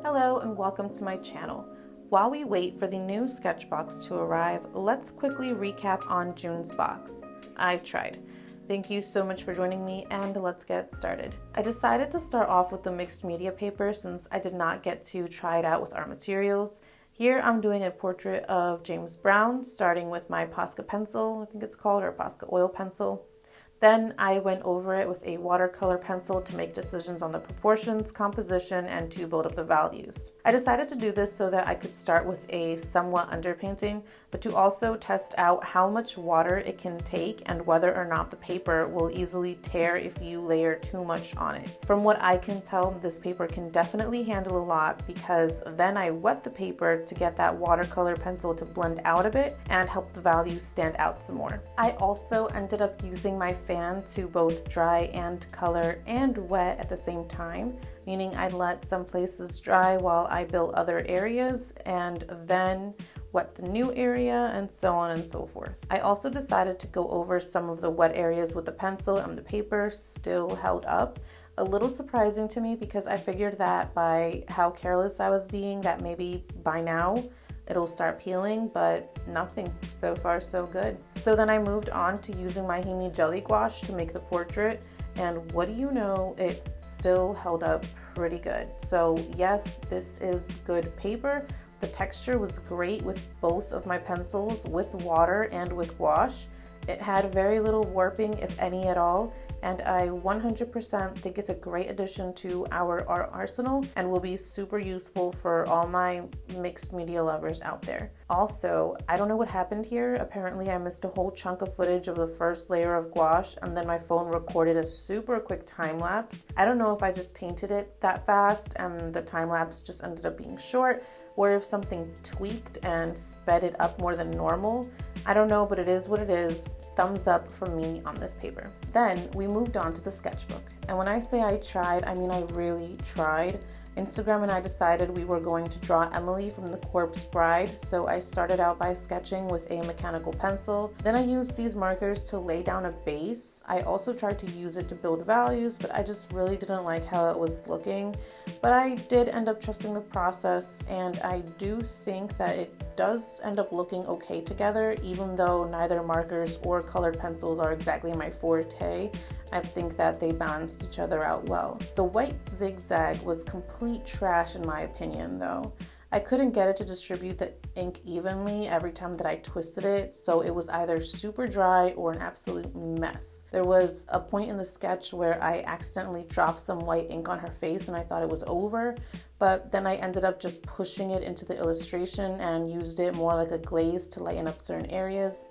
Hello and welcome to my channel. While we wait for the new Sketchbox to arrive, let's quickly recap on June's box. I tried. Thank you so much for joining me, and let's get started. I decided to start off with the mixed media paper since I did not get to try it out with our materials. Here I'm doing a portrait of James Brown, starting with my Posca pencil, I think it's called, or Posca oil pencil. Then I went over it with a watercolor pencil to make decisions on the proportions, composition, and to build up the values. I decided to do this so that I could start with a somewhat underpainting, but to also test out how much water it can take and whether or not the paper will easily tear if you layer too much on it. From what I can tell, this paper can definitely handle a lot because then I wet the paper to get that watercolor pencil to blend out a bit and help the values stand out some more. I also ended up using my fan to both dry and color and wet at the same time, meaning I'd let some places dry while I built other areas and then wet the new area, and so on and so forth. I also decided to go over some of the wet areas with the pencil, and the paper still held up. A little surprising to me because I figured that by how careless I was being that maybe by now it'll start peeling, but nothing. So far so good. So then I moved on to using my Himi jelly gouache to make the portrait, and what do you know, it still held up pretty good. So yes, this is good paper. The texture was great with both of my pencils, with water and with gouache. It had very little warping, if any at all, and I 100% think it's a great addition to our art arsenal and will be super useful for all my mixed media lovers out there. Also, I don't know what happened here. Apparently I missed a whole chunk of footage of the first layer of gouache, and then my phone recorded a super quick time lapse. I don't know if I just painted it that fast and the time lapse just ended up being short, or if something tweaked and sped it up more than normal. I don't know, but it is what it is. Thumbs up from me on this paper. Then we moved on to the sketchbook. And when I say I tried, I mean I really tried. Instagram and I decided we were going to draw Emily from The Corpse Bride, so I started out by sketching with a mechanical pencil. Then I used these markers to lay down a base. I also tried to use it to build values, but I just really didn't like how it was looking. But I did end up trusting the process, and I do think that it does end up looking okay together, even though neither markers or colored pencils are exactly my forte. I think that they balanced each other out well. The white zigzag was complete trash in my opinion though. I couldn't get it to distribute the ink evenly every time that I twisted it, so it was either super dry or an absolute mess. There was a point in the sketch where I accidentally dropped some white ink on her face and I thought it was over, but then I ended up just pushing it into the illustration and used it more like a glaze to lighten up certain areas.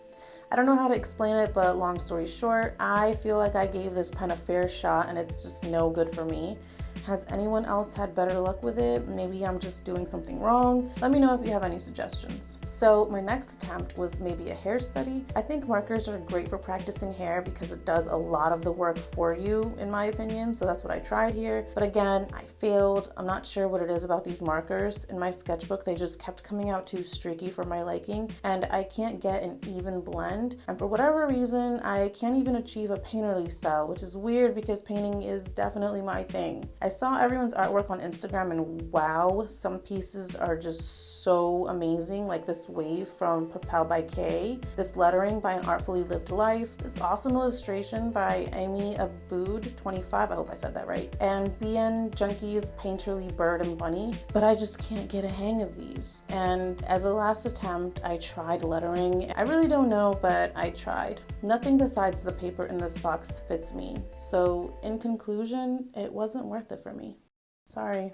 I don't know how to explain it, but long story short, I feel like I gave this pen a fair shot and it's just no good for me. Has anyone else had better luck with it? Maybe I'm just doing something wrong. Let me know if you have any suggestions. So my next attempt was maybe a hair study. I think markers are great for practicing hair because it does a lot of the work for you, in my opinion. So that's what I tried here. But again, I failed. I'm not sure what it is about these markers. In my sketchbook, they just kept coming out too streaky for my liking, and I can't get an even blend. And for whatever reason, I can't even achieve a painterly style, which is weird because painting is definitely my thing. I saw everyone's artwork on Instagram and wow, some pieces are just so amazing, like this wave from Papel by Kay, this lettering by An Artfully Lived Life, this awesome illustration by Amy Aboud 25, I hope I said that right, and BN Junkie's Painterly Bird and Bunny, but I just can't get a hang of these. And as a last attempt, I tried lettering. I really don't know, but I tried. Nothing besides the paper in this box fits me. So in conclusion, it wasn't worth it for me. Sorry.